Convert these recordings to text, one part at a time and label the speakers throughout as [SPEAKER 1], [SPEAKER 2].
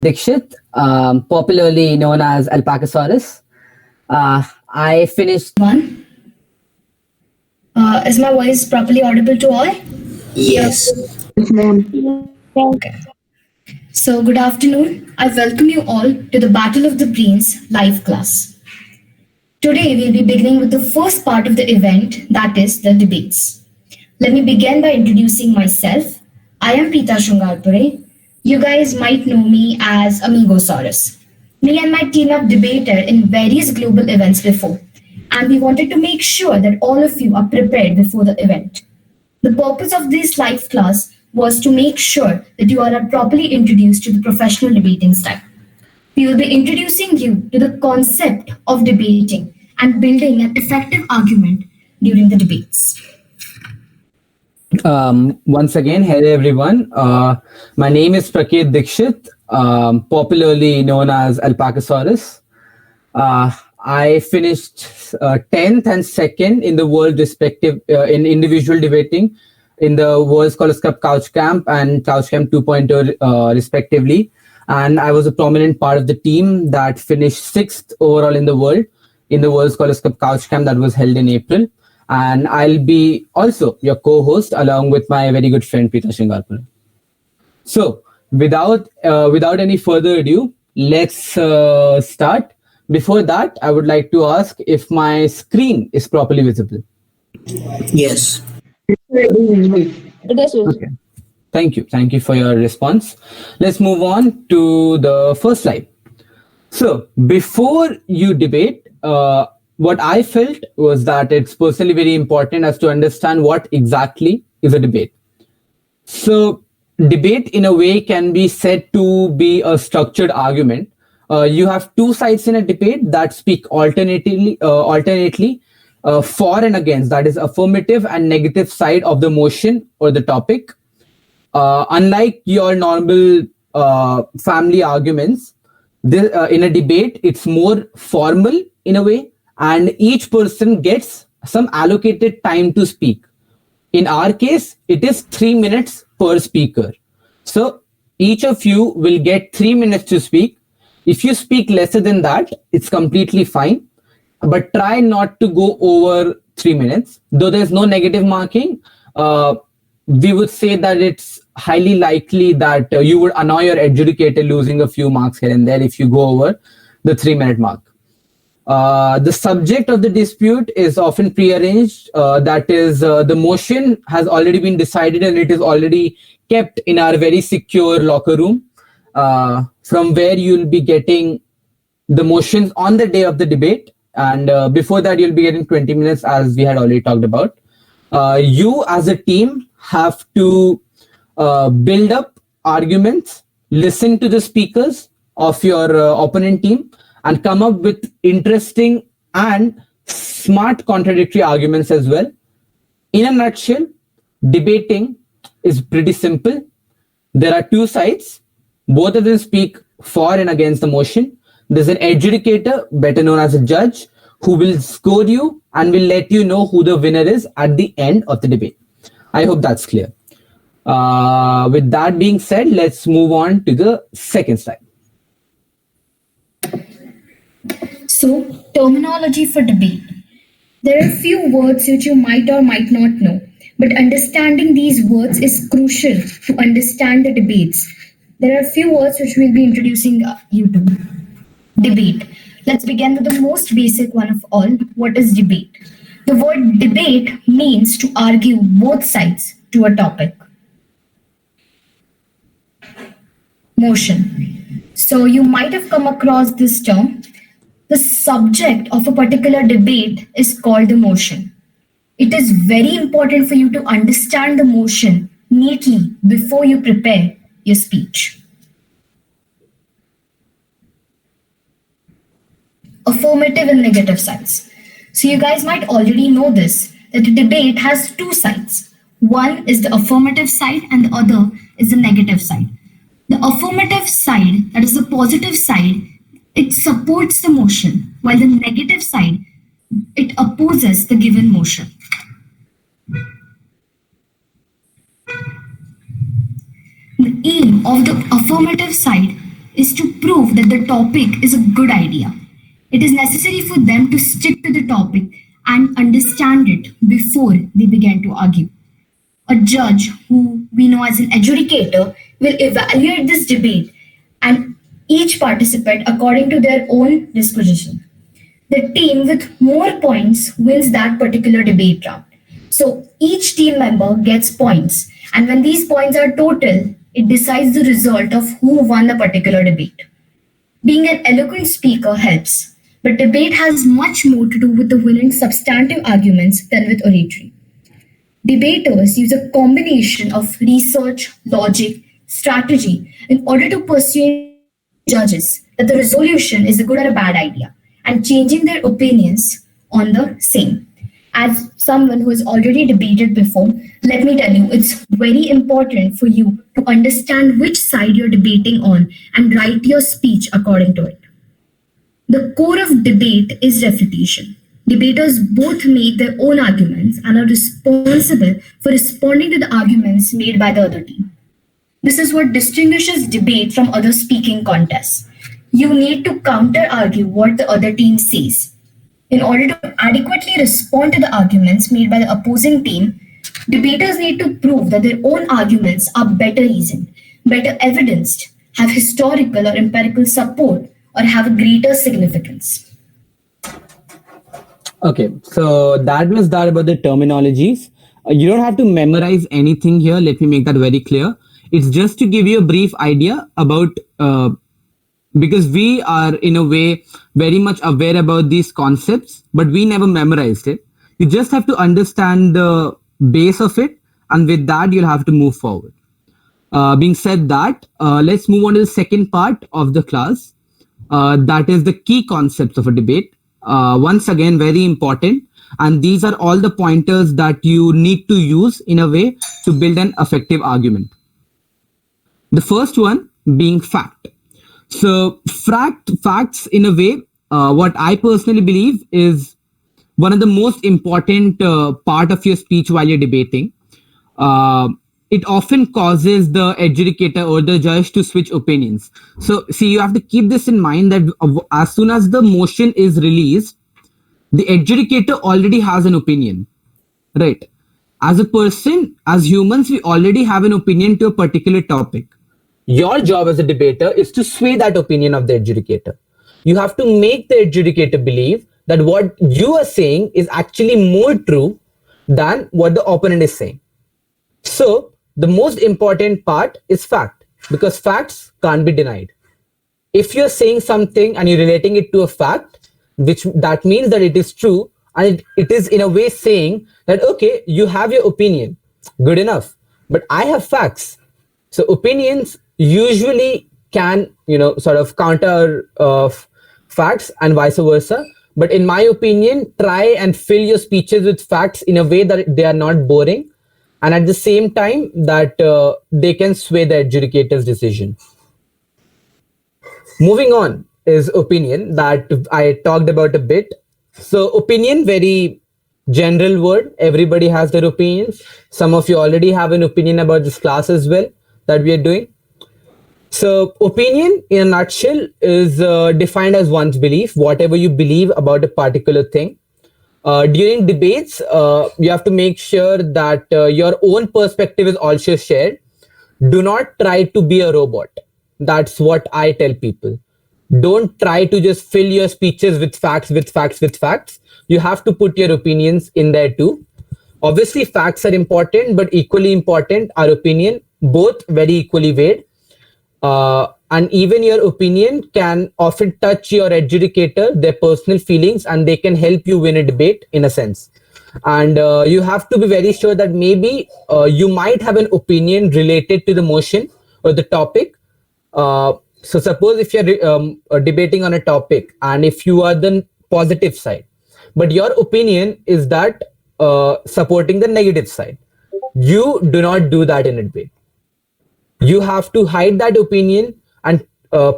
[SPEAKER 1] Dikshit, popularly known as Alpacasaurus. I finished.
[SPEAKER 2] One. Is my voice properly audible to all?
[SPEAKER 3] Yes.
[SPEAKER 4] Yes, ma'am.
[SPEAKER 2] Okay. So, good afternoon. I welcome you all to the Battle of the Brains live class. Today, we'll be beginning with the first part of the event, that is the debates. Let me begin by introducing myself. I am Preeta Shungarpure. You guys might know me as Amigosaurus. Me and my team have debated in various global events before, and we wanted to make sure that all of you are prepared before the event. The purpose of this live class was to make sure that you all are properly introduced to the professional debating style. We will be introducing you to the concept of debating and building an effective argument during the debates.
[SPEAKER 1] Once again, hello everyone. My name is Praket Dikshit, popularly known as Alpacasaurus. I finished 10th and 2nd in the world respective in individual debating in the World Scholars Cup Couch Camp and Couch Camp 2.0 respectively. And I was a prominent part of the team that finished 6th overall in the World Scholars Cup Couch Camp that was held in April. And I'll be also your co-host along with my very good friend Preeta Shingarpur. So without any further ado, let's start. Before that, I would like to ask if my screen is properly visible.
[SPEAKER 3] Yes.
[SPEAKER 4] It is.
[SPEAKER 1] Okay. Thank you for your response. Let's move on to the first slide. So before you debate, what I felt was that it's personally very important as to understand what exactly is a debate. So debate in a way can be said to be a structured argument. You have two sides in a debate that speak alternately for and against, that is affirmative and negative side of the motion or the topic. Unlike your normal family arguments, in a debate, it's more formal in a way, and each person gets some allocated time to speak. In our case, it is 3 minutes per speaker. So each of you will get 3 minutes to speak. If you speak lesser than that, it's completely fine. But try not to go over 3 minutes. Though there's no negative marking, we would say that it's highly likely that you would annoy your adjudicator losing a few marks here and there if you go over the 3 minute mark. The subject of the dispute is often prearranged. That is, the motion has already been decided and it is already kept in our very secure locker room, from where you'll be getting the motions on the day of the debate. And before that, you'll be getting 20 minutes, as we had already talked about. You as a team have to build up arguments, listen to the speakers of your opponent team, and come up with interesting and smart contradictory arguments as well. In a nutshell, debating is pretty simple. There are two sides. Both of them speak for and against the motion. There's an adjudicator, better known as a judge, who will score you and will let you know who the winner is at the end of the debate. I hope that's clear. With that being said, let's move on to the second slide.
[SPEAKER 2] So, terminology for debate. There are few words which you might or might not know, but understanding these words is crucial to understand the debates. There are few words which we'll be introducing you to. Debate. Let's begin with the most basic one of all. What is debate? The word debate means to argue both sides to a topic. Motion. So you might have come across this term. The subject of a particular debate is called the motion. It is very important for you to understand the motion neatly before you prepare your speech. Affirmative and negative sides. So you guys might already know this, that a debate has two sides. One is the affirmative side and the other is the negative side. The affirmative side, that is the positive side, it supports the motion, while the negative side, it opposes the given motion. The aim of the affirmative side is to prove that the topic is a good idea. It is necessary for them to stick to the topic and understand it before they begin to argue. A judge, who we know as an adjudicator, will evaluate this debate and each participant according to their own disposition. The team with more points wins that particular debate round. So each team member gets points, and when these points are total, it decides the result of who won the particular debate. Being an eloquent speaker helps, but debate has much more to do with the winning substantive arguments than with oratory. Debaters use a combination of research, logic, strategy in order to persuade judges that the resolution is a good or a bad idea and changing their opinions on the same. As someone who has already debated before, let me tell you, it's very important for you to understand which side you're debating on and write your speech according to it. The core of debate is refutation. Debaters both make their own arguments and are responsible for responding to the arguments made by the other team. This is what distinguishes debate from other speaking contests. You need to counter argue what the other team says. In order to adequately respond to the arguments made by the opposing team, debaters need to prove that their own arguments are better reasoned, better evidenced, have historical or empirical support, or have a greater significance.
[SPEAKER 1] Okay, so that was that about the terminologies. You don't have to memorize anything here. Let me make that very clear. It's just to give you a brief idea about, because we are in a way very much aware about these concepts, but we never memorized it. You just have to understand the base of it, and with that, you'll have to move forward. Being said that, let's move on to the second part of the class. That is the key concepts of a debate. Once again, very important. And these are all the pointers that you need to use in a way to build an effective argument. The first one being fact. So facts in a way, what I personally believe is one of the most important part of your speech while you're debating. It often causes the adjudicator or the judge to switch opinions. So see, you have to keep this in mind that as soon as the motion is released, the adjudicator already has an opinion, right? As a person, as humans, we already have an opinion to a particular topic. Your job as a debater is to sway that opinion of the adjudicator. You have to make the adjudicator believe that what you are saying is actually more true than what the opponent is saying. So the most important part is fact, because facts can't be denied. If you're saying something and you're relating it to a fact, which that means that it is true, and it is in a way saying that, okay, you have your opinion, good enough, but I have facts. So opinions usually can, sort of counter facts and vice versa. But in my opinion, try and fill your speeches with facts in a way that they are not boring, and at the same time that they can sway the adjudicator's decision. Moving on is opinion that I talked about a bit. So opinion, very general word. Everybody has their opinions. Some of you already have an opinion about this class as well that we are doing. So opinion in a nutshell is defined as one's belief, whatever you believe about a particular thing. During debates, you have to make sure that your own perspective is also shared. Do not try to be a robot. That's what I tell people. Don't try to just fill your speeches with facts. You have to put your opinions in there too. Obviously, facts are important, but equally important are opinion, both very equally weighed. And even your opinion can often touch your adjudicator, their personal feelings, and they can help you win a debate in a sense. And you have to be very sure that maybe you might have an opinion related to the motion or the topic. So suppose if you're debating on a topic and if you are the positive side, but your opinion is that supporting the negative side, you do not do that in a debate. You have to hide that opinion and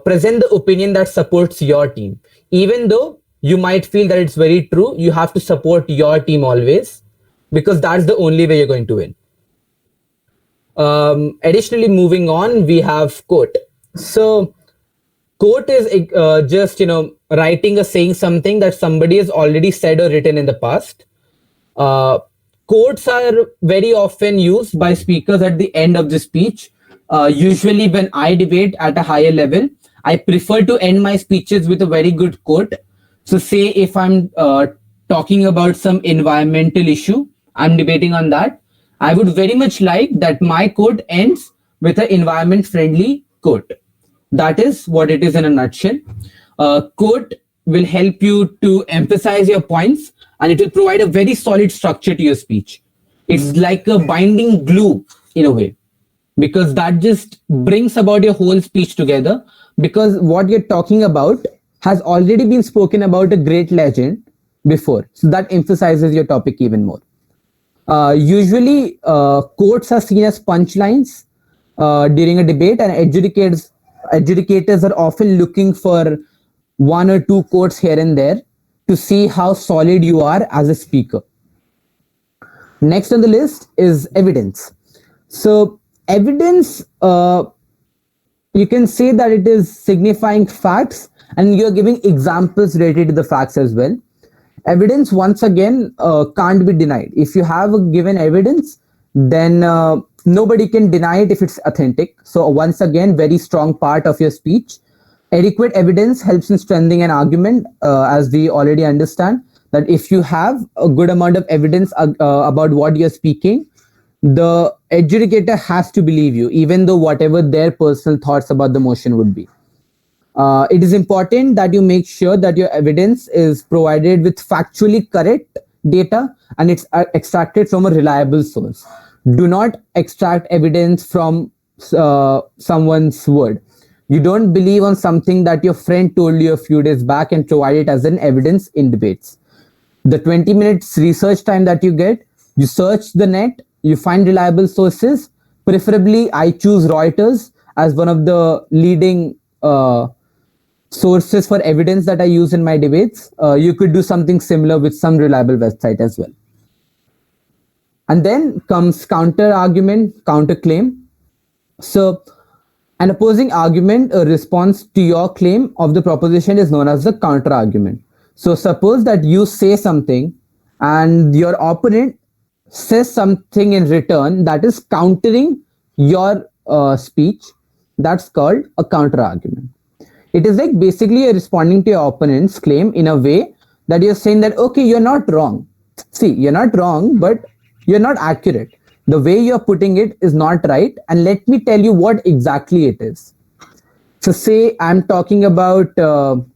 [SPEAKER 1] present the opinion that supports your team. Even though you might feel that it's very true, you have to support your team always, because that's the only way you're going to win. Additionally, moving on, we have quote. So quote is just writing or saying something that somebody has already said or written in the past. uh, Quotes are very often used by speakers at the end of the speech. Usually when I debate at a higher level, I prefer to end my speeches with a very good quote. So say if I'm talking about some environmental issue, I'm debating on that, I would very much like that my quote ends with an environment friendly quote. That is what it is in a nutshell. Quote will help you to emphasize your points, and it will provide a very solid structure to your speech. It's like a binding glue in a way, because that just brings about your whole speech together, because what you're talking about has already been spoken about a great legend before. So that emphasizes your topic even more. Usually, quotes are seen as punchlines during a debate, and adjudicators are often looking for one or two quotes here and there to see how solid you are as a speaker. Next on the list is evidence. So, evidence, you can say that it is signifying facts, and you're giving examples related to the facts as well. Evidence, once again, can't be denied. If you have a given evidence, then nobody can deny it if it's authentic. So once again, very strong part of your speech. Adequate evidence helps in strengthening an argument, as we already understand that if you have a good amount of evidence about what you're speaking, the adjudicator has to believe you, even though whatever their personal thoughts about the motion would be. It is important that you make sure that your evidence is provided with factually correct data, and it's extracted from a reliable source. Do not extract evidence from someone's word. You don't believe on something that your friend told you a few days back and provide it as an evidence in debates. The 20 minutes research time that you get, you search the net, you find reliable sources. Preferably, I choose Reuters as one of the leading sources for evidence that I use in my debates. You could do something similar with some reliable website as well. And then comes counter argument, counter claim. So an opposing argument, a response to your claim of the proposition, is known as the counter argument. So suppose that you say something and your opponent says something in return that is countering your speech. That's called a counter argument. It is like basically you're responding to your opponent's claim in a way that you're saying that, okay, you're not wrong. See, you're not wrong, but you're not accurate. The way you're putting it is not right. And let me tell you what exactly it is. So say I'm talking about some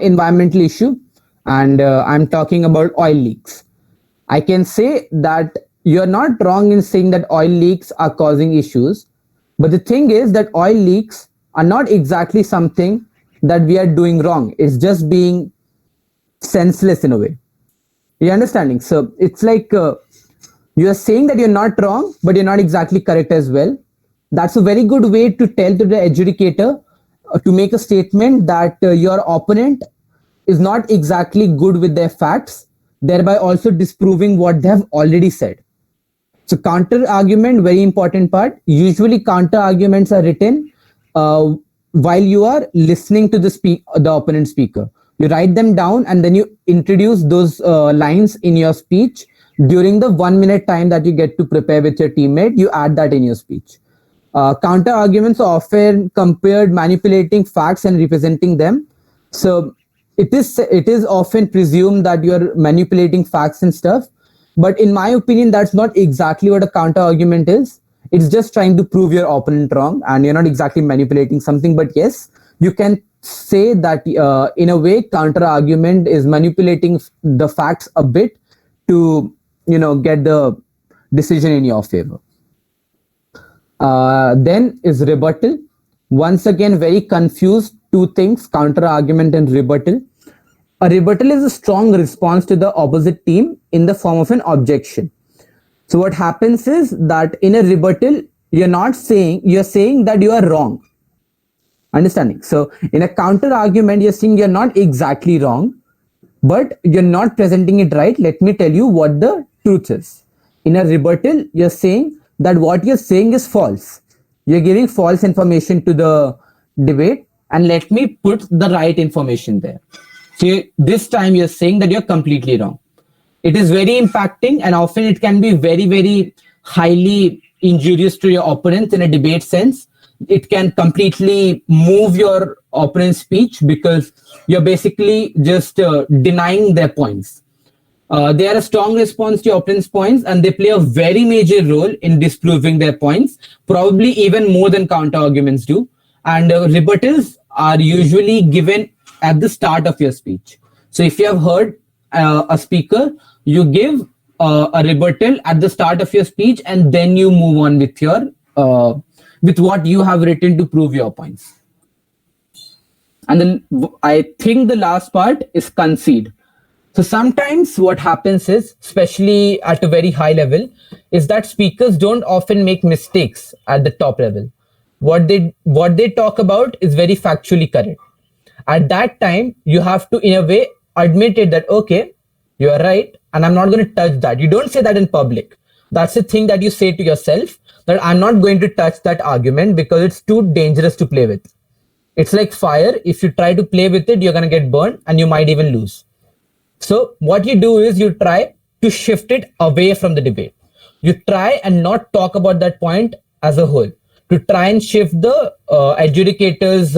[SPEAKER 1] environmental issue, and I'm talking about oil leaks. I can say that you're not wrong in saying that oil leaks are causing issues. But the thing is that oil leaks are not exactly something that we are doing wrong. It's just being senseless in a way. You're understanding? So it's like you're saying that you're not wrong, but you're not exactly correct as well. That's a very good way to tell to the adjudicator to make a statement that your opponent is not exactly good with their facts, thereby also disproving what they have already said. So counter argument, very important part. Usually counter arguments are written while you are listening to the opponent speaker. You write them down and then you introduce those lines in your speech. During the 1 minute time that you get to prepare with your teammate, you add that in your speech. Counter arguments are often compared manipulating facts and representing them. So it is often presumed that you're manipulating facts and stuff. But in my opinion, that's not exactly what a counter argument is. It's just trying to prove your opponent wrong, and you're not exactly manipulating something. But yes, you can say that in a way, counter argument is manipulating the facts a bit to get the decision in your favor. Then is rebuttal. Once again, very confused two things: counter argument and rebuttal. A rebuttal is a strong response to the opposite team in the form of an objection. So what happens is that in a rebuttal, you're saying that you are wrong. Understanding? So in a counter argument, you're saying you're not exactly wrong, but you're not presenting it right. Let me tell you what the truth is. In a rebuttal, you're saying that what you're saying is false. You're giving false information to the debate and let me put the right information there. So this time you're saying that you're completely wrong. It is very impacting, and often it can be very, very highly injurious to your opponent in a debate sense. It can completely move your opponent's speech because you're basically just denying their points. They are a strong response to your opponent's points, and they play a very major role in disproving their points, probably even more than counter arguments do. And rebuttals are usually given at the start of your speech. So if you have heard a speaker, you give a rebuttal at the start of your speech, and then you move on with your with what you have written to prove your points. And then I think the last part is concede. So sometimes what happens is, especially at a very high level, is that speakers don't often make mistakes at the top level. What they talk about is very factually correct. At that time, you have to, in a way, admit it that, okay, you are right, and I'm not going to touch that. You don't say that in public. That's the thing that you say to yourself, that I'm not going to touch that argument because it's too dangerous to play with. It's like fire. If you try to play with it, you're going to get burned and you might even lose. So what you do is you try to shift it away from the debate. You try and not talk about that point as a whole, to try and shift the adjudicator's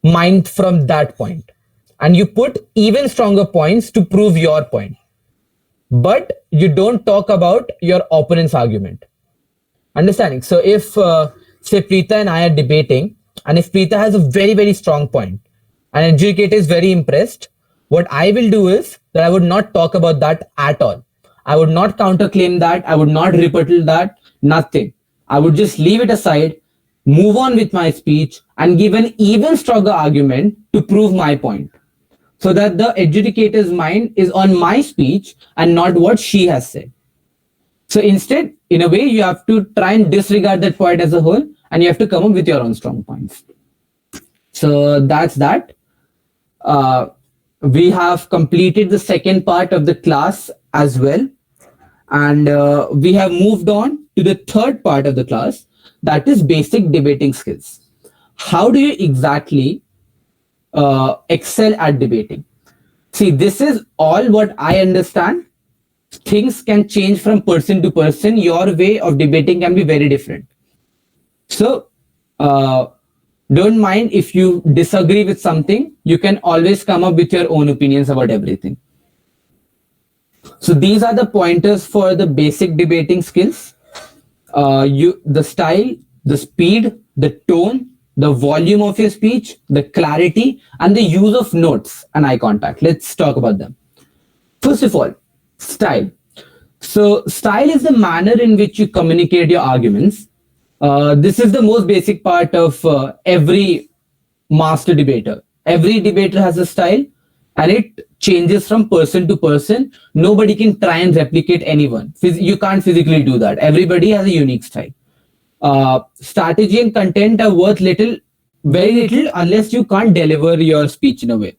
[SPEAKER 1] mind from that point. And you put even stronger points to prove your point. But you don't talk about your opponent's argument. Understanding? So if, say, Preeta and I are debating, and if Preeta has a very, very strong point, and adjudicator is very impressed, what I will do is that I would not talk about that at all. I would not counterclaim that. I would not rebuttal that. Nothing. I would just leave it aside, move on with my speech, and give an even stronger argument to prove my point, so that the adjudicator's mind is on my speech and not what she has said. So instead, in a way, you have to try and disregard that point as a whole, and you have to come up with your own strong points. So that's that. We have completed the second part of the class as well. And we have moved on to the third part of the class, that is basic debating skills. How do you exactly excel at debating? See, this is all what I understand. Things can change from person to person. Your way of debating can be very different. So don't mind if you disagree with something. You can always come up with your own opinions about everything. So these are the pointers for the basic debating skills. The style, the speed, the tone, the volume of your speech, the clarity, and the use of notes and eye contact. Let's talk about them. First of all, style. So style is the manner in which you communicate your arguments. This is the most basic part of every master debater. Every debater has a style, and it changes from person to person. Nobody can try and replicate anyone. You can't physically do that. Everybody has a unique style. Strategy and content are worth very little, unless you can't deliver your speech in a way.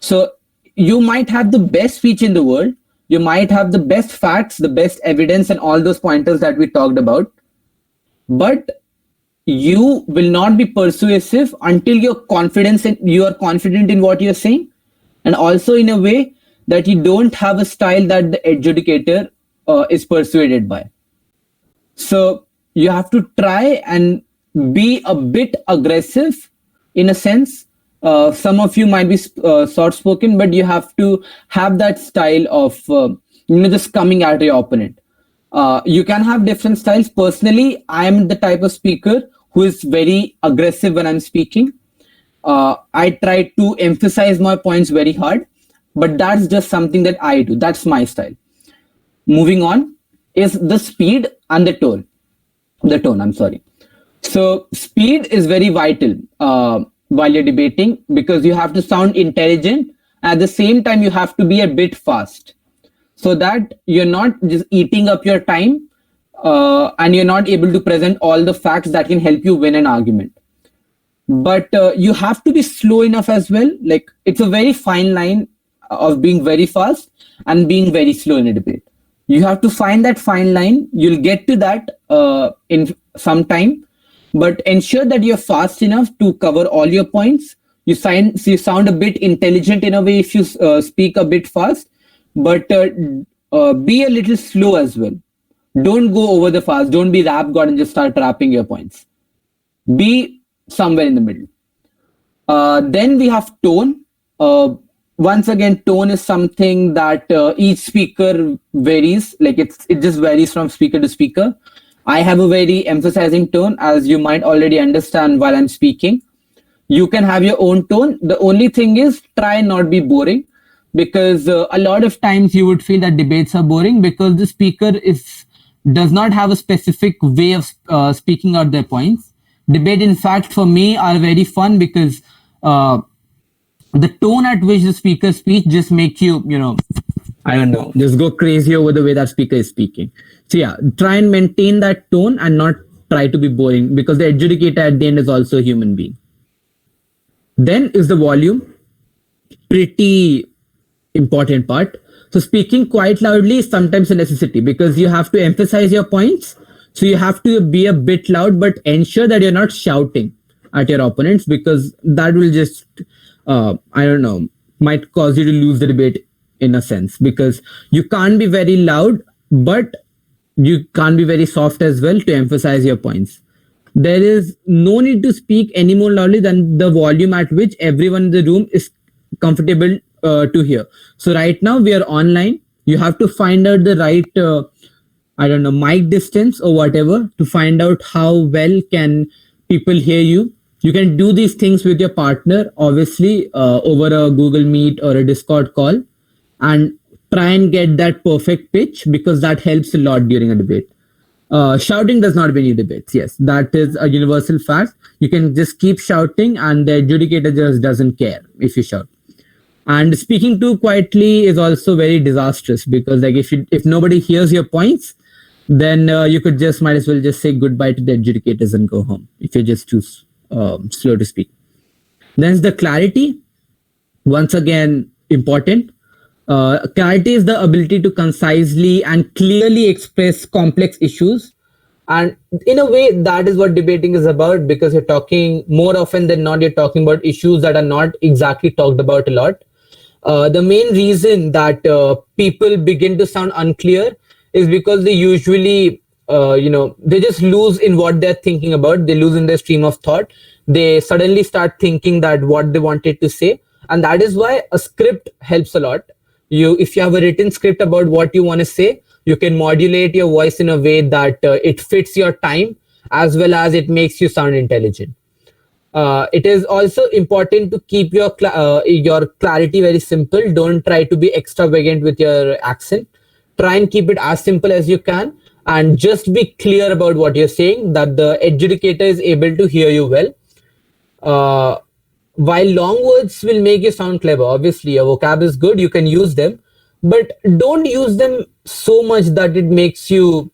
[SPEAKER 1] So you might have the best speech in the world. You might have the best facts, the best evidence, and all those pointers that we talked about. But you will not be persuasive until you are confident in what you're saying, and also in a way that you don't have a style that the adjudicator is persuaded by. So you have to try and be a bit aggressive in a sense. Some of you might be soft-spoken, but you have to have that style of just coming at your opponent. You can have different styles. Personally, I am the type of speaker who is very aggressive when I'm speaking. I try to emphasize my points very hard, but that's just something that I do. That's my style. Moving on is the speed and the tone. So speed is very vital while you're debating, because you have to sound intelligent. At the same time, you have to be a bit fast, so that you're not just eating up your time and you're not able to present all the facts that can help you win an argument. But you have to be slow enough as well. Like, it's a very fine line of being very fast and being very slow in a debate. You have to find that fine line. You'll get to that in some time. but ensure that you're fast enough to cover all your points. You sound a bit intelligent in a way if you speak a bit fast, but be a little slow as well. Don't go over the fast. Don't be rap god and just start rapping your points. Be somewhere in the middle. Then we have tone. Once again, tone is something that each speaker varies. Like it just varies from speaker to speaker. I have a very emphasizing tone, as you might already understand while I'm speaking. You can have your own tone. The only thing is try and not be boring, because a lot of times you would feel that debates are boring because the speaker does not have a specific way of speaking out their points. Debate, in fact, for me are very fun because the tone at which the speaker speaks just make you, I don't know, just go crazy over the way that speaker is speaking. So yeah, try and maintain that tone and not try to be boring, because the adjudicator at the end is also a human being. Then is the volume. Pretty important part. So speaking quite loudly is sometimes a necessity because you have to emphasize your points. So you have to be a bit loud, but ensure that you're not shouting at your opponents, because that will just, I don't know, might cause you to lose the debate in a sense, because you can't be very loud, but you can't be very soft as well to emphasize your points. There is no need to speak any more loudly than the volume at which everyone in the room is comfortable to hear. So right now we are online. You have to find out the right, I don't know, mic distance or whatever to find out how well can people hear you. You can do these things with your partner, obviously, over a Google Meet or a Discord call, and try and get that perfect pitch, because that helps a lot during a debate. Shouting does not win you debates. Yes, that is a universal fact. You can just keep shouting and the adjudicator just doesn't care if you shout. And speaking too quietly is also very disastrous, because like if nobody hears your points, then you could just might as well just say goodbye to the adjudicators and go home if you're just too slow to speak. Then the clarity. Once again, important. Clarity is the ability to concisely and clearly express complex issues. And in a way, that is what debating is about, because you're talking more often than not, you're talking about issues that are not exactly talked about a lot. The main reason that people begin to sound unclear is because they usually, they just lose in what they're thinking about. They lose in their stream of thought. They suddenly start thinking that what they wanted to say. And that is why a script helps a lot. If you have a written script about what you want to say, you can modulate your voice in a way that it fits your time, as well as it makes you sound intelligent. It is also important to keep your clarity very simple. Don't try to be extravagant with your accent. Try and keep it as simple as you can, and just be clear about what you're saying, that the adjudicator is able to hear you well. While long words will make you sound clever, obviously your vocab is good, you can use them, but don't use them so much that it makes you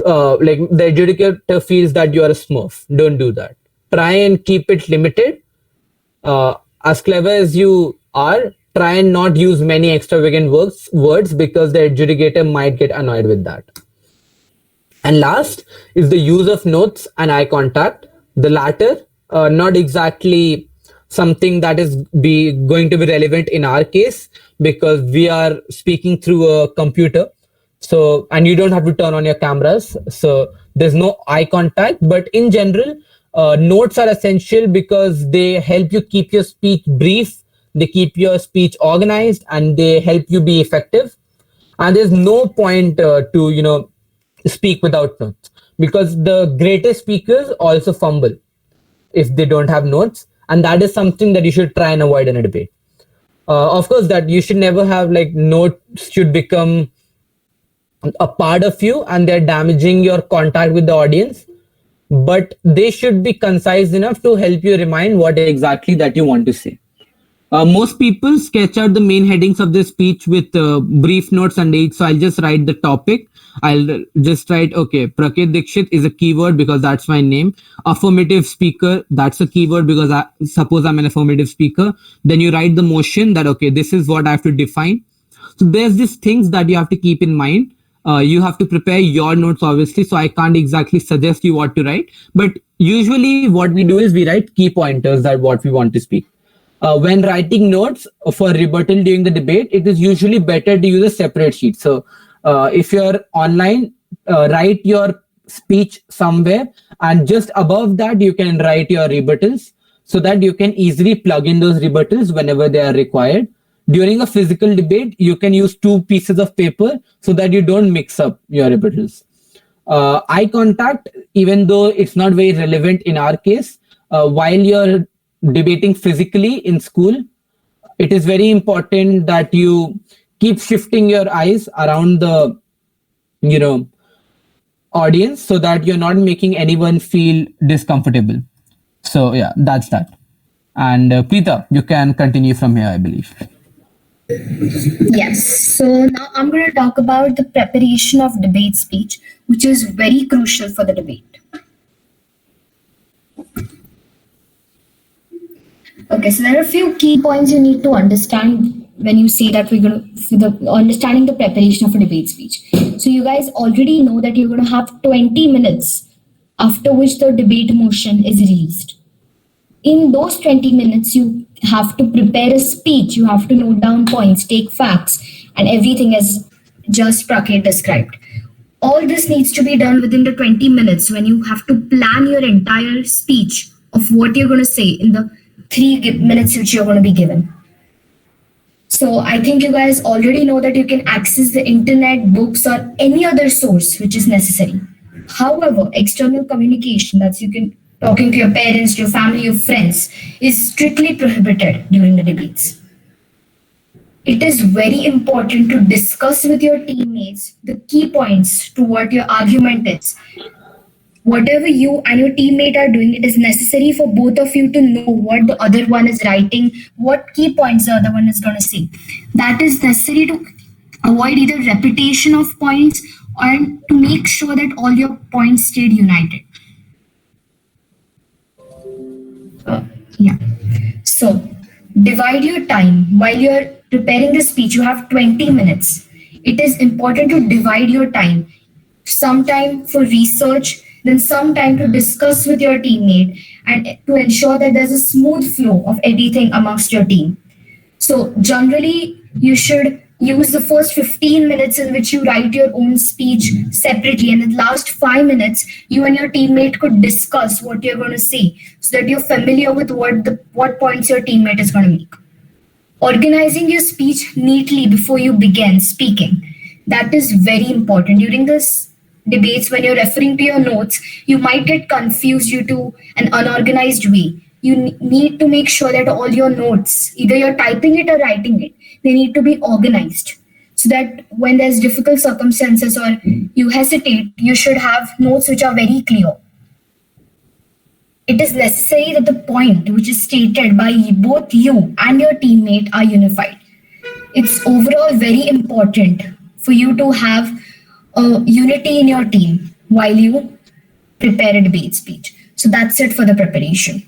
[SPEAKER 1] like the adjudicator feels that you are a smurf. Don't do that. Try and keep it limited. As clever as you are, try and not use many extravagant words, because the adjudicator might get annoyed with that. And last is the use of notes and eye contact. The latter, not exactly something that is going to be relevant in our case, because we are speaking through a computer. So, and you don't have to turn on your cameras. So there's no eye contact, but in general, notes are essential because they help you keep your speech brief. They keep your speech organized, and they help you be effective. And there's no point to, speak without notes, because the greatest speakers also fumble if they don't have notes. And that is something that you should try and avoid in a debate. Of course, that you should never have like notes should become a part of you and they're damaging your contact with the audience, but they should be concise enough to help you remind what exactly that you want to say. Most people sketch out the main headings of their speech with brief notes under each. So I'll just write the topic. I'll just write, okay, Praket Dixit is a keyword because that's my name. Affirmative speaker, that's a keyword because suppose I'm an affirmative speaker. Then you write the motion that, okay, this is what I have to define. So there's these things that you have to keep in mind. You have to prepare your notes, obviously, so I can't exactly suggest you what to write. But usually, what we do is we write key pointers that what we want to speak. When writing notes for rebuttal during the debate, it is usually better to use a separate sheet. So, if you're online, write your speech somewhere, and just above that, you can write your rebuttals so that you can easily plug in those rebuttals whenever they are required. During a physical debate, you can use two pieces of paper so that you don't mix up your rebuttals. Eye contact, even though it's not very relevant in our case, while you're debating physically in school, it is very important that you keep shifting your eyes around the, you know, audience so that you're not making anyone feel discomfortable. So yeah, that's that. And Preeta, you can continue from here, I believe.
[SPEAKER 2] Yes. So now I'm going to talk about the preparation of debate speech, which is very crucial for the debate. Okay, so there are a few key points you need to understand when you say that we're going to, for the understanding the preparation of a debate speech. So you guys already know that you're going to have 20 minutes after which the debate motion is released. In those 20 minutes, you have to prepare a speech, you have to note down points, take facts, and everything as just Praket described. All this needs to be done within the 20 minutes when you have to plan your entire speech of what you're going to say in the 3 minutes which you're going to be given. So I think you guys already know that you can access the internet, books, or any other source which is necessary. However, external communication, that's you can talking to your parents, your family, your friends, is strictly prohibited during the debates. It is very important to discuss with your teammates the key points to what your argument is. Whatever you and your teammate are doing, it is necessary for both of you to know what the other one is writing, what key points the other one is going to say. That is necessary to avoid either repetition of points or to make sure that all your points stayed united. Yeah. So divide your time while you're preparing the speech. You have 20 minutes. It is important to divide your time. Some time for research, then some time to discuss with your teammate and to ensure that there's a smooth flow of everything amongst your team. So generally, you should use the first 15 minutes in which you write your own speech separately, and in the last 5 minutes, you and your teammate could discuss what you're going to say, so that you're familiar with what points your teammate is going to make. Organizing your speech neatly before you begin speaking, that is very important. During this debates, when you're referring to your notes, you might get confused due to an unorganized way. You need to make sure that all your notes, either you're typing it or writing it, they need to be organized so that when there's difficult circumstances or you hesitate, you should have notes which are very clear. It is necessary that the point which is stated by both you and your teammate are unified. It's overall very important for you to have unity in your team while you prepare a debate speech. So that's it for the preparation.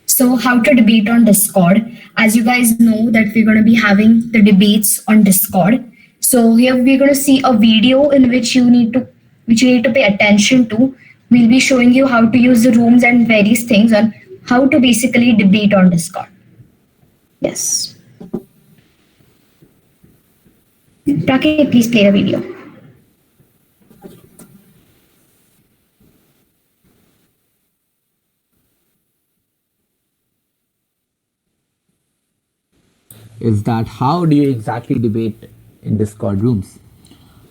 [SPEAKER 2] So how to debate on Discord. As you guys know that we're going to be having the debates on Discord. So here we're going to see a video in which you need to pay attention to. We'll be showing you how to use the rooms and various things on how to basically debate on Discord. Yes. Praket, please play the video.
[SPEAKER 1] Is that how do you exactly debate in Discord rooms?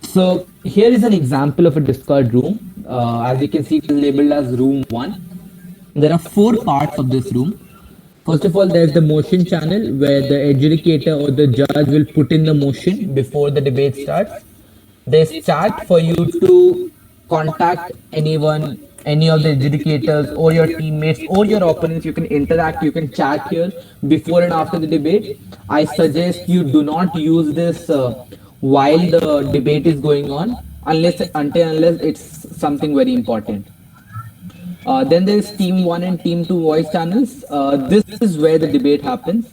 [SPEAKER 1] So here is an example of a Discord room. As you can see, it's labeled as room 1. There are 4 parts of this room. First of all, there's the motion channel where the adjudicator or the judge will put in the motion before the debate starts. There's chat for you to contact anyone, any of the adjudicators or your teammates or your opponents. You can interact, you can chat here before and after the debate. I suggest you do not use this while the debate is going on unless it's something very important. Then there's team 1 and team 2 voice channels. This is where the debate happens.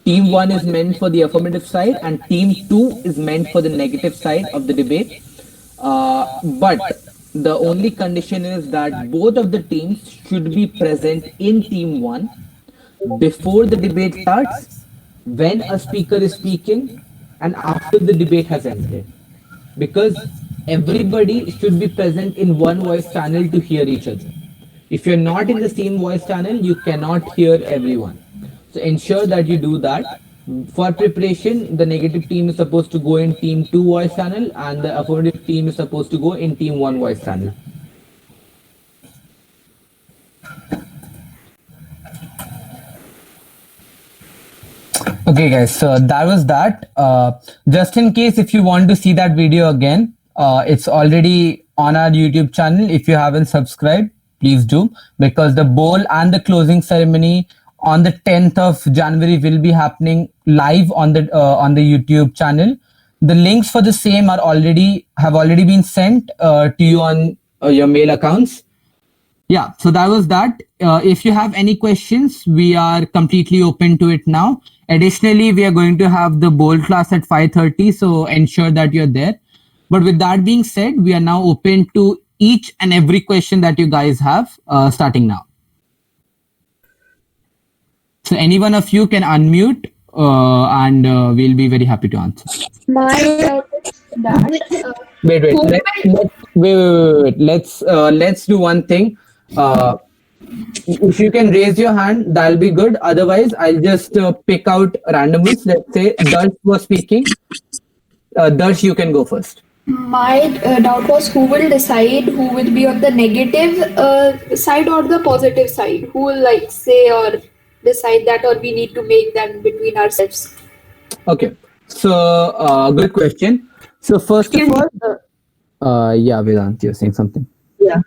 [SPEAKER 1] Team 1 is meant for the affirmative side, and Team 2 is meant for the negative side of the debate. But the only condition is that both of the teams should be present in Team 1 before the debate starts, when a speaker is speaking, and after the debate has ended. Because everybody should be present in one voice channel to hear each other. If you're not in the same voice channel, you cannot hear everyone. So ensure that you do that. For preparation, the negative team is supposed to go in Team 2 voice channel, and the affirmative team is supposed to go in Team 1 voice channel. Okay, guys, so that was that. Just in case if you want to see that video again, it's already on our YouTube channel. If you haven't subscribed, please do, because the bowl and the closing ceremony on the 10th of January will be happening live on the YouTube channel. The links for the same have already been sent to you on your mail accounts. Yeah, so that was that. If you have any questions, we are completely open to it now. Additionally, we are going to have the bowl class at 5:30, so ensure that you're there. But with that being said, we are now open to each and every question that you guys have, starting now. So any one of you can unmute, and we'll be very happy to answer.
[SPEAKER 4] My
[SPEAKER 1] Wait. Let's do one thing. If you can raise your hand, that'll be good. Otherwise, I'll just pick out randomness. Let's say Darsh was speaking. Darsh, you can go first.
[SPEAKER 4] My doubt was who will decide who will be on the negative side or the positive side? Who will like say or decide that, or we need to make them between ourselves?
[SPEAKER 1] Okay. So, good question. So first of all, yeah, Vedant, you're saying something.
[SPEAKER 5] Yeah.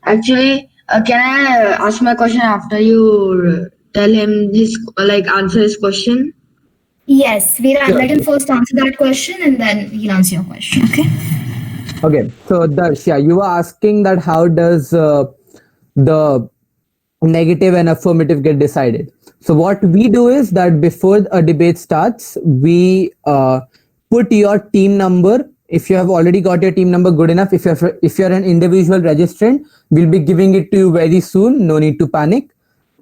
[SPEAKER 5] Actually, can I ask my question after you tell him his answer his question?
[SPEAKER 2] Yes, Veeraj, let him first answer that question and then he'll answer your question. Okay.
[SPEAKER 1] Okay. So Darsh, yeah, you were asking that how does the negative and affirmative get decided? So what we do is that before a debate starts, we put your team number. If you have already got your team number good enough, if you're an individual registrant, we'll be giving it to you very soon. No need to panic.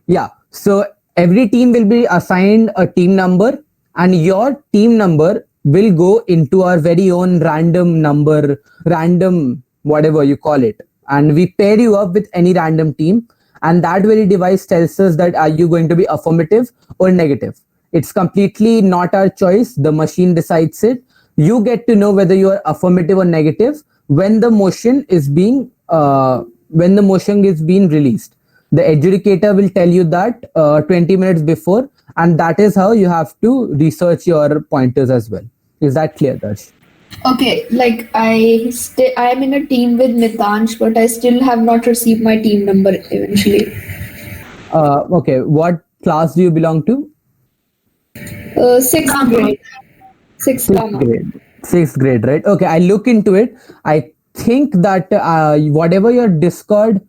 [SPEAKER 1] Yeah. So every team will be assigned a team number, and your team number will go into our very own random number, random whatever you call it, and we pair you up with any random team, and that very device tells us that are you going to be affirmative or negative. It's completely not our choice. The machine decides it. You get to know whether you are affirmative or negative when the motion is being released. The adjudicator will tell you that 20 minutes before, and that is how you have to research your pointers as well. Is that clear, Darsh?
[SPEAKER 4] Okay, like I am in a team with Nitansh, but I still have not received my team number eventually.
[SPEAKER 1] Okay, what class do you belong to?
[SPEAKER 4] Sixth grade. Sixth grade.
[SPEAKER 1] Sixth grade, right? Okay, I look into it. I think that whatever your Discord,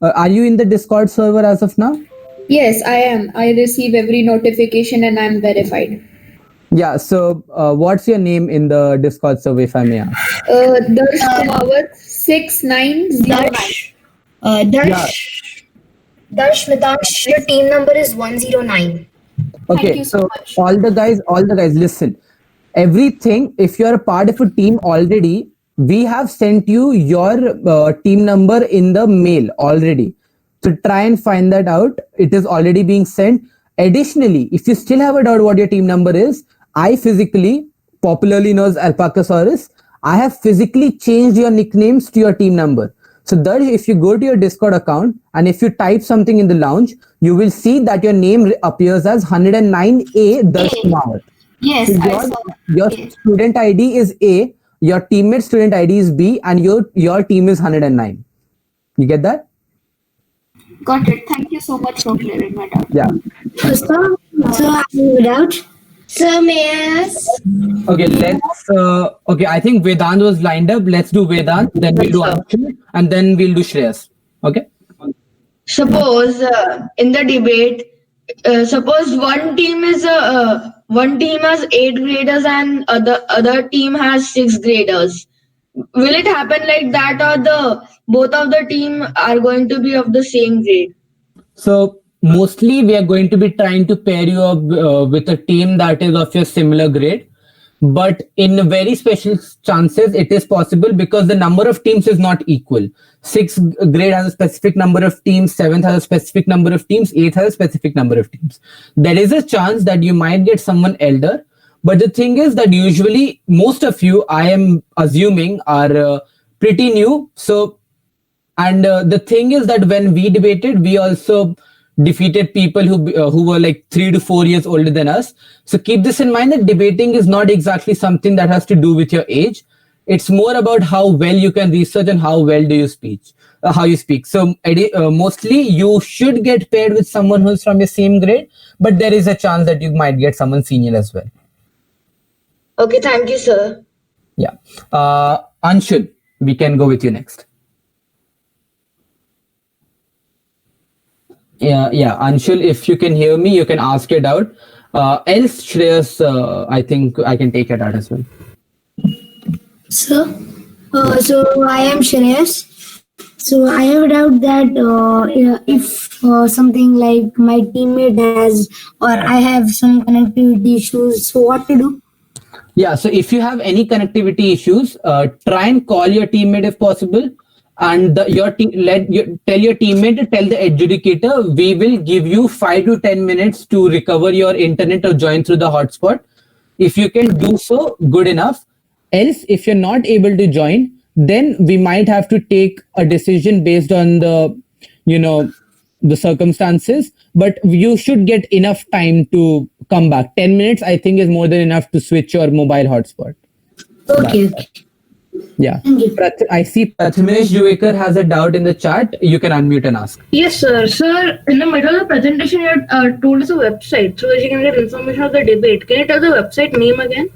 [SPEAKER 1] are you in the Discord server as of now?
[SPEAKER 4] Yes, I am. I receive every notification and I'm verified.
[SPEAKER 1] Yeah, so what's your name in the Discord server, if I may ask?
[SPEAKER 4] Darsh Kumawat 6909.
[SPEAKER 2] Darsh, Nitansh, your team number is 109.
[SPEAKER 1] Okay,
[SPEAKER 4] Thank you so much.
[SPEAKER 1] all the guys, listen. Everything, if you're a part of a team already, we have sent you your team number in the mail already. So try and find that out. It is already being sent. Additionally, if you still have a doubt what your team number is, I physically, popularly known as Alpacasaurus, I have physically changed your nicknames to your team number. So that if you go to your Discord account and if you type something in the lounge, you will see that your name appears as 109A Darsh Kumawat.
[SPEAKER 4] Yes,
[SPEAKER 1] So
[SPEAKER 4] I saw.
[SPEAKER 1] your student ID is A, your teammate student ID is B, and your team is 109. You get that?
[SPEAKER 4] Got it. Thank you so much for clearing my doubt.
[SPEAKER 1] Yeah.
[SPEAKER 6] So I moved out. So may I ask?
[SPEAKER 1] Okay, let's. Okay, I think Vedant was lined up. Let's do Vedant, then we'll do Anshul, and then we'll do Shreyas. Okay.
[SPEAKER 5] Suppose in the debate, suppose one team has 8 graders and other team has 6 graders. Will it happen like that, or the both of the team are going to be of the same grade?
[SPEAKER 1] So mostly we are going to be trying to pair you up with a team that is of your similar grade. But in very special chances, it is possible because the number of teams is not equal. Sixth grade has a specific number of teams, seventh has a specific number of teams, eighth has a specific number of teams. There is a chance that you might get someone elder. But the thing is that usually most of you, I am assuming, are pretty new. So, and the thing is that when we debated, we also defeated people who were like 3 to 4 years older than us. So keep this in mind that debating is not exactly something that has to do with your age. It's more about how well you can research and how well do you speak, how you speak. So mostly you should get paired with someone who's from your same grade, but there is a chance that you might get someone senior as well.
[SPEAKER 5] Okay, thank you, sir.
[SPEAKER 1] Yeah. Anshul, we can go with you next. Yeah, Anshul, if you can hear me, you can ask it out. Else, Shreyas, I think I can take it out as well.
[SPEAKER 6] So, so I am Shreyas. So I have a doubt that if something like my teammate has or I have some connectivity issues, so what to do?
[SPEAKER 1] Yeah, so if you have any connectivity issues, try and call your teammate if possible. And tell your teammate to tell the adjudicator, we will give you 5 to 10 minutes to recover your internet or join through the hotspot. If you can do so, good enough. Else, if you're not able to join, then we might have to take a decision based on the, the circumstances. But you should get enough time to come back. 10 minutes, I think, is more than enough to switch your mobile hotspot.
[SPEAKER 6] Okay.
[SPEAKER 1] Yeah. I see Prathamesh Juvekar has a doubt in the chat. You can unmute and ask.
[SPEAKER 7] Yes, sir. Sir, in the middle of the presentation, you had told us a website through which you can get information of the debate. Can you tell the website name again?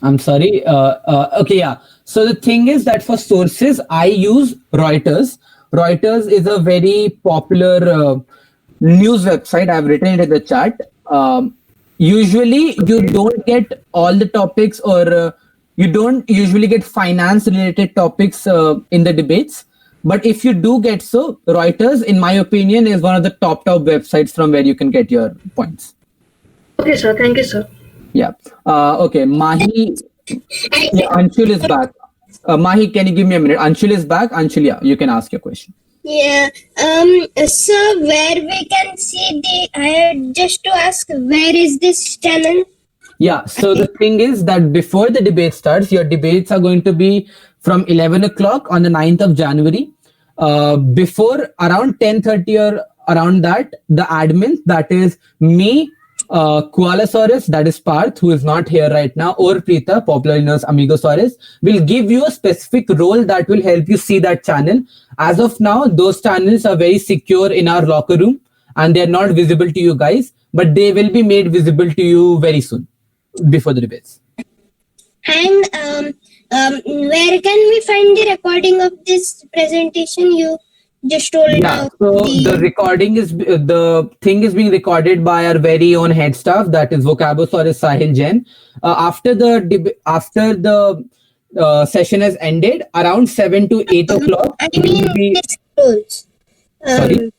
[SPEAKER 1] I'm sorry. Okay, yeah. So the thing is that for sources, I use Reuters. Reuters is a very popular news website. I've written it in the chat. Usually, you don't get all the topics or you don't usually get finance related topics in the debates. But if you do get so, Reuters, in my opinion, is one of the top websites from where you can get your points.
[SPEAKER 7] Okay, sir. Thank you, sir.
[SPEAKER 1] Yeah. Okay. Mahi. Yeah, Anshul is back. Mahi, can you give me a minute? Anshul is back. Anshul, yeah, you can ask your question.
[SPEAKER 6] Yeah. So where we can see I had just to ask, where is this channel?
[SPEAKER 1] Yeah, so the thing is that before the debate starts, your debates are going to be from 11 o'clock on the 9th of January. Before around 10:30 or around that, the admin, that is me, Koalasaurus, that is Parth, who is not here right now, or Preeta, popularly known as Amigosaurus, will give you a specific role that will help you see that channel. As of now, those channels are very secure in our locker room and they're not visible to you guys, but they will be made visible to you very soon before the debates.
[SPEAKER 6] And where can we find the recording of this presentation you just told?
[SPEAKER 1] Yeah, so the recording is the thing is being recorded by our very own head staff, that is Vocabosaurus Sahil Jain. After the session has ended, around 7 to 8 o'clock.
[SPEAKER 6] I mean, this rules.
[SPEAKER 1] Sorry.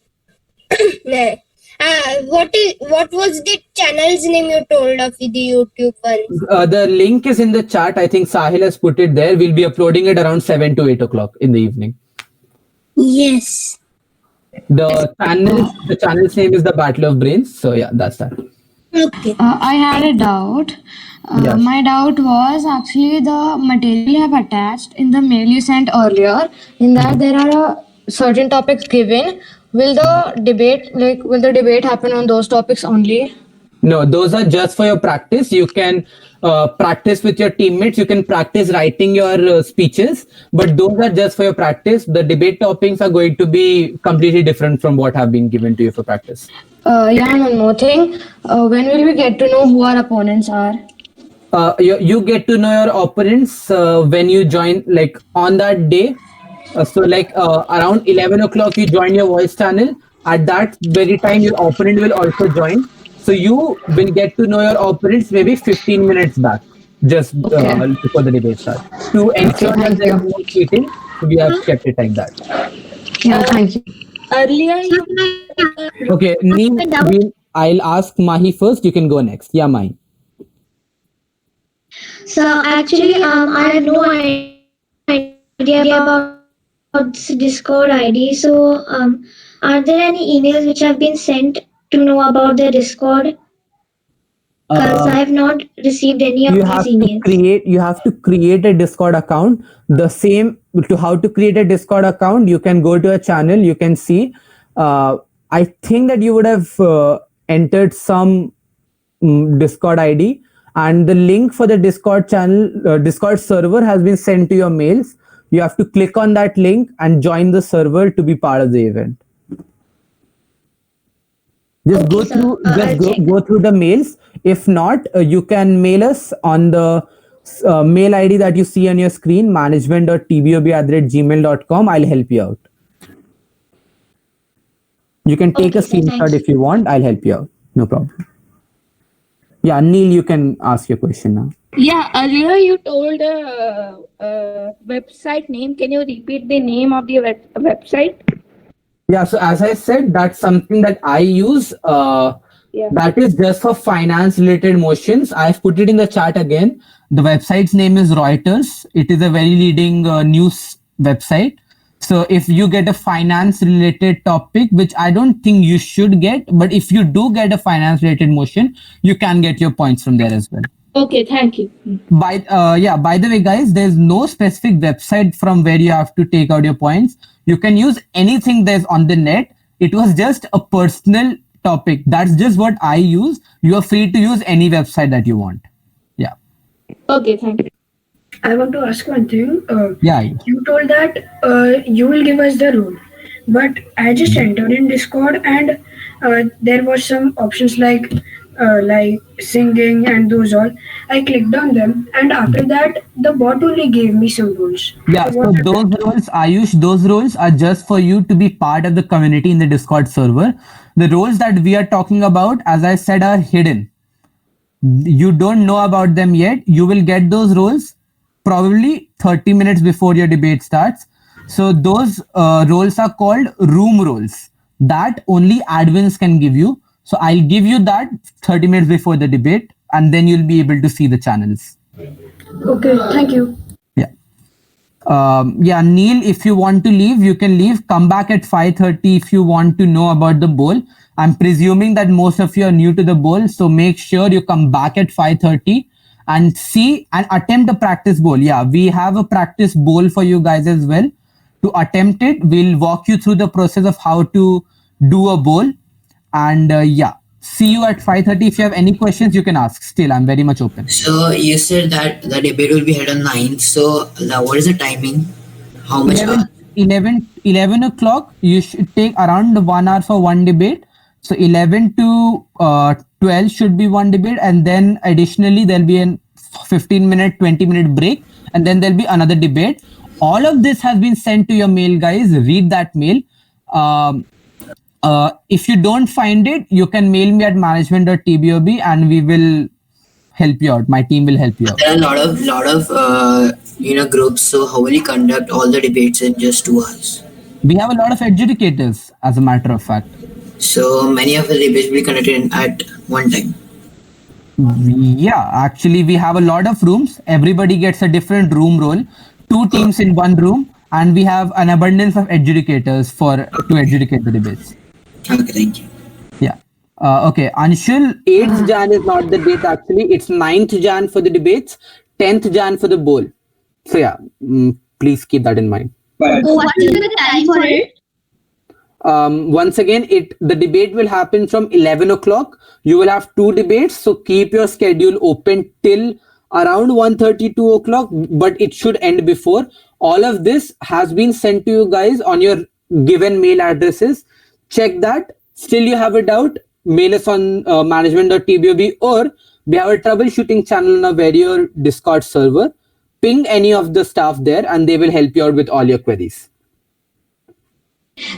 [SPEAKER 6] What was the channel's name you told of the YouTube one?
[SPEAKER 1] The link is in the chat. I think Sahil has put it there. We'll be uploading it around 7 to 8 o'clock in the evening.
[SPEAKER 6] Yes.
[SPEAKER 1] The channel's name is the Battle of Brains. So yeah, that's that.
[SPEAKER 6] Okay.
[SPEAKER 8] I had a doubt.
[SPEAKER 1] Yes.
[SPEAKER 8] My doubt was actually the material you have attached in the mail you sent earlier. In that there are certain topics given. Will the debate happen on those topics only?
[SPEAKER 1] No, those are just for your practice. You can practice with your teammates. You can practice writing your speeches, but those are just for your practice. The debate topics are going to be completely different from what have been given to you for practice.
[SPEAKER 8] And one more thing. When will we get to know who our opponents are?
[SPEAKER 1] You get to know your opponents when you join, like on that day. Around 11 o'clock, you join your voice channel. At that very time, your opponent will also join. So you will get to know your opponents maybe 15 minutes back, just
[SPEAKER 8] Okay.
[SPEAKER 1] before the debate starts. To
[SPEAKER 8] Okay,
[SPEAKER 1] ensure that
[SPEAKER 8] thank
[SPEAKER 1] there is
[SPEAKER 8] you.
[SPEAKER 1] no cheating, we have kept it like that.
[SPEAKER 8] Yeah, thank you.
[SPEAKER 9] Earlier, you
[SPEAKER 1] Okay, Neem, I'll ask Mahi first. You can go next. Yeah, Mahi.
[SPEAKER 6] So actually, I have no idea about this Discord ID. So, are there any emails which have been sent to know about the Discord? Because I have not received any of
[SPEAKER 1] You
[SPEAKER 6] these
[SPEAKER 1] have to
[SPEAKER 6] emails.
[SPEAKER 1] create a Discord account. The same to how to create a Discord account. You can go to a channel. You can see. I think that you would have entered some Discord ID, and the link for the Discord channel, Discord server has been sent to your mails. You have to click on that link and join the server to be part of the event. Just
[SPEAKER 6] Okay, sir. I'll check.
[SPEAKER 1] go through the mails. If not, you can mail us on the mail ID that you see on your screen, management.tbob@gmail.com. I'll help you out. You can take
[SPEAKER 6] Okay,
[SPEAKER 1] a
[SPEAKER 6] sir.
[SPEAKER 1] screenshot
[SPEAKER 6] Thanks.
[SPEAKER 1] if you want. I'll help you out. No problem. Yeah, Neil, you can ask your question now.
[SPEAKER 9] Yeah, earlier you told website name. Can you repeat the name of the website?
[SPEAKER 1] Yeah, so as I said, that's something that I use.
[SPEAKER 9] Yeah.
[SPEAKER 1] That is just for finance related motions. I've put it in the chat again. The website's name is Reuters. It is a very leading news website. So if you get a finance related topic, which I don't think you should get, but if you do get a finance related motion, you can get your points from there as well.
[SPEAKER 9] Okay, thank you.
[SPEAKER 1] By the way, guys, there's no specific website from where you have to take out your points. You can use anything there's on the net. It was just a personal topic. That's just what I use. You are free to use any website that you want. Yeah.
[SPEAKER 9] Okay, thank you.
[SPEAKER 7] I want to ask one thing.
[SPEAKER 1] Yeah.
[SPEAKER 7] You told that you will give us the rule, but I just entered in Discord and there was some options like singing and those all. I clicked on them, and after that, the bot only gave me some rules.
[SPEAKER 1] Yeah, so
[SPEAKER 7] what
[SPEAKER 1] those roles, Ayush, those roles are just for you to be part of the community in the Discord server. The roles that we are talking about, as I said, are hidden. You don't know about them yet. You will get those roles probably 30 minutes before your debate starts. So those roles are called room roles that only admins can give you. So I'll give you that 30 minutes before the debate, and then you'll be able to see the channels.
[SPEAKER 7] Okay, thank you.
[SPEAKER 1] Yeah, Neil, if you want to leave, you can leave. Come back at 5:30 if you want to know about the bowl. I'm presuming that most of you are new to the bowl, so make sure you come back at 5:30 and see and attempt a practice bowl. Yeah, we have a practice bowl for you guys as well. To attempt it, we'll walk you through the process of how to do a bowl. And yeah, see you at 5:30. If you have any questions, you can ask. Still, I'm very much open.
[SPEAKER 3] So you said that the debate will be held on 9th. So what is the timing? How much?
[SPEAKER 1] 11 o'clock, you should take around 1 hour for one debate. So 11 to 12 should be one debate. And then additionally, there'll be a 15-minute, 20-minute break. And then there'll be another debate. All of this has been sent to your mail, guys. Read that mail. If you don't find it, you can mail me at management.tbob and we will help you out. My team will help you out.
[SPEAKER 3] There are a lot of groups. So how will you conduct all the debates in just 2 hours?
[SPEAKER 1] We have a lot of adjudicators, as a matter of fact.
[SPEAKER 3] So many of the debates will be conducted at one time.
[SPEAKER 1] Yeah, actually, we have a lot of rooms. Everybody gets a different room role. 2 teams in one room, and we have an abundance of adjudicators to adjudicate the debates.
[SPEAKER 3] Okay, thank you.
[SPEAKER 1] Yeah. Okay, Anshul, 8th Jan is not the date actually. It's 9th Jan for the debates, 10th Jan for the bowl. So yeah, please keep that in mind.
[SPEAKER 2] What is the time for it?
[SPEAKER 1] Once again, the debate will happen from 11 o'clock. You will have 2 debates, so keep your schedule open till around 1:30, 2 o'clock, but it should end before. All of this has been sent to you guys on your given mail addresses. Check that. Still you have a doubt, mail us on management.tbob, or we have a troubleshooting channel on our Warrior Discord server. Ping any of the staff there and they will help you out with all your queries.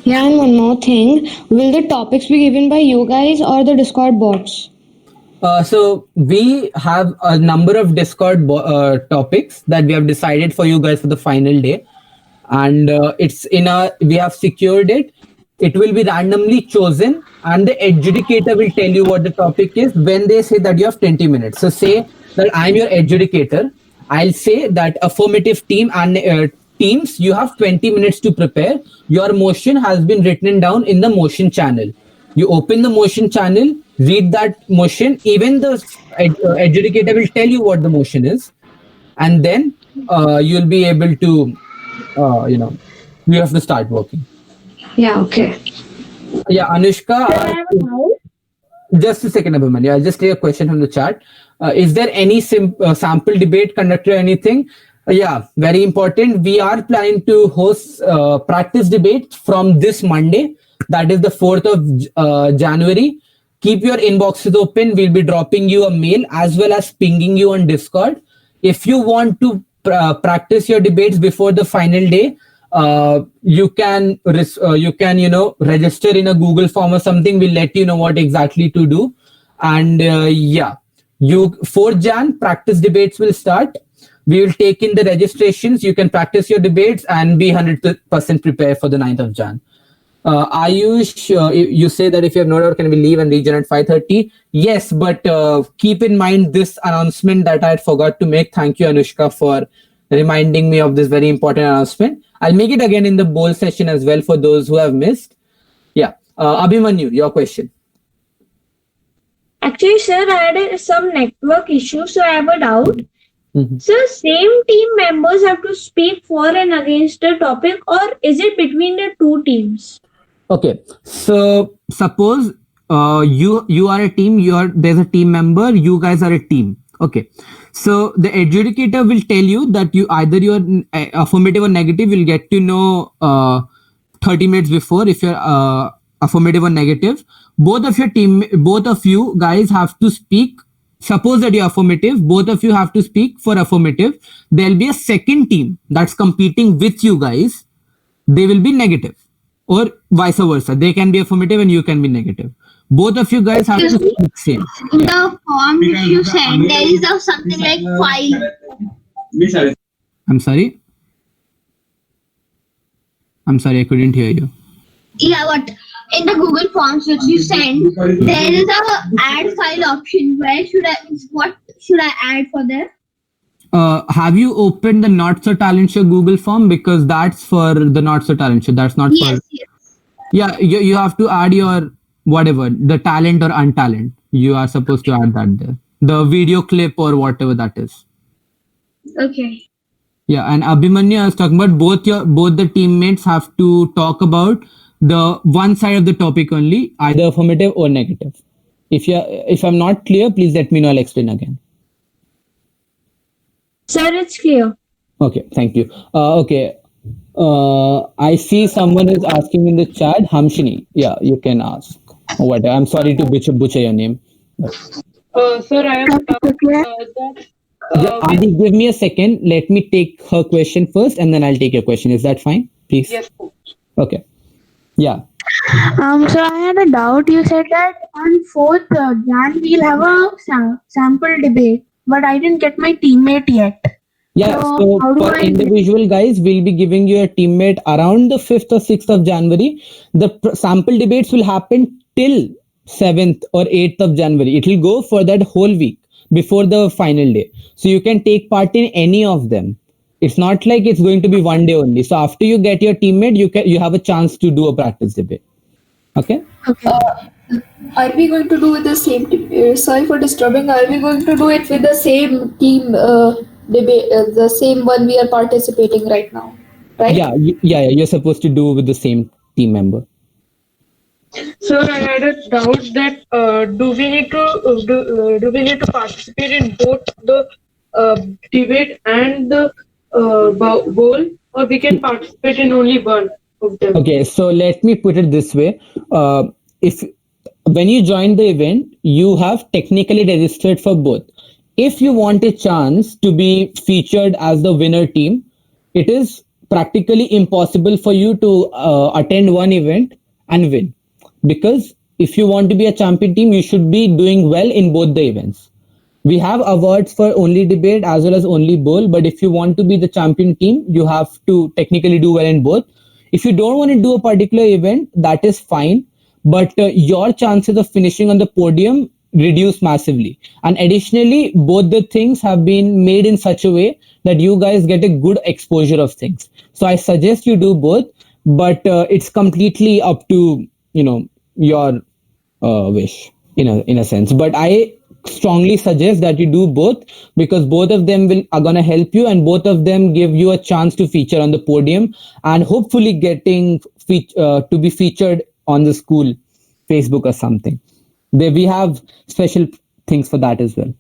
[SPEAKER 8] Yeah, and one more thing. Will the topics be given by you guys or the Discord bots?
[SPEAKER 1] So we have a number of Discord topics that we have decided for you guys for the final day, and we have secured it. It will be randomly chosen, and the adjudicator will tell you what the topic is when they say that you have 20 minutes. So say that I'm your adjudicator. I'll say that affirmative team and teams, you have 20 minutes to prepare. Your motion has been written down in the motion channel. You open the motion channel, read that motion. Even the adjudicator will tell you what the motion is, and then you'll be able to, you have to start working.
[SPEAKER 8] Yeah, okay.
[SPEAKER 1] Yeah, Anushka, just a second, Abhimanyu. I'll just take a question from the chat. Is there any sample debate conducted or anything? Yeah, very important. We are planning to host practice debate from this Monday. That is the 4th of January. Keep your inboxes open. We'll be dropping you a mail as well as pinging you on Discord. If you want to practice your debates before the final day, you can register in a Google form or something. We'll let you know what exactly to do. And 4th Jan practice debates will start. We will take in the registrations. You can practice your debates and be 100% prepared for the 9th of Jan. Ayush, you say that if you have no doubt, can we leave and rejoin at 5:30? Yes, but keep in mind this announcement that I had forgot to make. Thank you, Anushka, for reminding me of this very important announcement. I'll make it again in the bowl session as well for those who have missed. Yeah, Abhimanyu, your question.
[SPEAKER 10] Actually, sir, I had some network issue, so I have a doubt.
[SPEAKER 1] Mhm.
[SPEAKER 10] So, same team members have to speak for and against the topic, or is it between the two teams?
[SPEAKER 1] Okay, so suppose you are a team. There's a team member. You guys are a team. Okay, so the adjudicator will tell you that you're affirmative or negative. You'll get to know 30 minutes before if you're affirmative or negative. Both of you guys have to speak. Suppose that you're affirmative. Both of you have to speak for affirmative. There'll be a second team that's competing with you guys. They will be negative, or vice versa. They can be affirmative and you can be negative. Both of you guys have to speak same.
[SPEAKER 11] In the form which you send, there is something like file.
[SPEAKER 1] I'm sorry, I couldn't hear you.
[SPEAKER 11] Yeah, but in the Google Forms which you send, there is a add file option. What should I add for there?
[SPEAKER 1] Have you opened the Not So Talent Show Google form? Because that's for the Not So Talent Show. That's not for.
[SPEAKER 11] Yes.
[SPEAKER 1] Yeah, you have to add your whatever, the talent or untalent. You are supposed to add that there. The video clip or whatever that is.
[SPEAKER 10] Okay.
[SPEAKER 1] Yeah, and Abhimanyu, I was talking about both the teammates have to talk about the one side of the topic only, either affirmative or negative. If I'm not clear, please let me know. I'll explain again.
[SPEAKER 10] Sir, it's clear.
[SPEAKER 1] Okay, thank you. Okay, I see someone is asking in the chat. Hamshini, yeah, you can ask. Whatever. I'm sorry to butcher your name.
[SPEAKER 12] Sir, I have that.
[SPEAKER 1] Adi, give me a second. Let me take her question first, and then I'll take your question. Is that fine, please?
[SPEAKER 12] Yes.
[SPEAKER 1] Okay. Yeah.
[SPEAKER 9] So I had a doubt. You said that on 4th Jan we'll have a sample debate, but I didn't get my teammate yet.
[SPEAKER 1] Yeah, so
[SPEAKER 9] how do
[SPEAKER 1] for
[SPEAKER 9] I
[SPEAKER 1] individual guys, we'll be giving you a teammate around the 5th or 6th of January. The sample debates will happen till 7th or 8th of January. It will go for that whole week before the final day. So you can take part in any of them. It's not like it's going to be one day only. So after you get your teammate, you have a chance to do a practice debate. Okay?
[SPEAKER 4] Are we going to do with the same team? Sorry for disturbing. Are we going to do it with the same team debate, the same one we are participating right now? Right?
[SPEAKER 1] Yeah. You're supposed to do with the same team member.
[SPEAKER 12] Sir, I had a doubt that do we need to participate in both the debate and the bowl, or we can participate in only one of them?
[SPEAKER 1] Okay, so let me put it this way. When you join the event, you have technically registered for both. If you want a chance to be featured as the winner team, it is practically impossible for you to attend one event and win, because if you want to be a champion team, you should be doing well in both the events. We have awards for only debate as well as only bowl, but if you want to be the champion team, you have to technically do well in both. If you don't want to do a particular event, that is fine, but your chances of finishing on the podium reduce massively. And additionally, both the things have been made in such a way that you guys get a good exposure of things. So I suggest you do both, but it's completely up to your wish in a sense. But I strongly suggest that you do both, because both of them are gonna help you, and both of them give you a chance to feature on the podium and hopefully getting to be featured on the school Facebook or something. We have special things for that as well.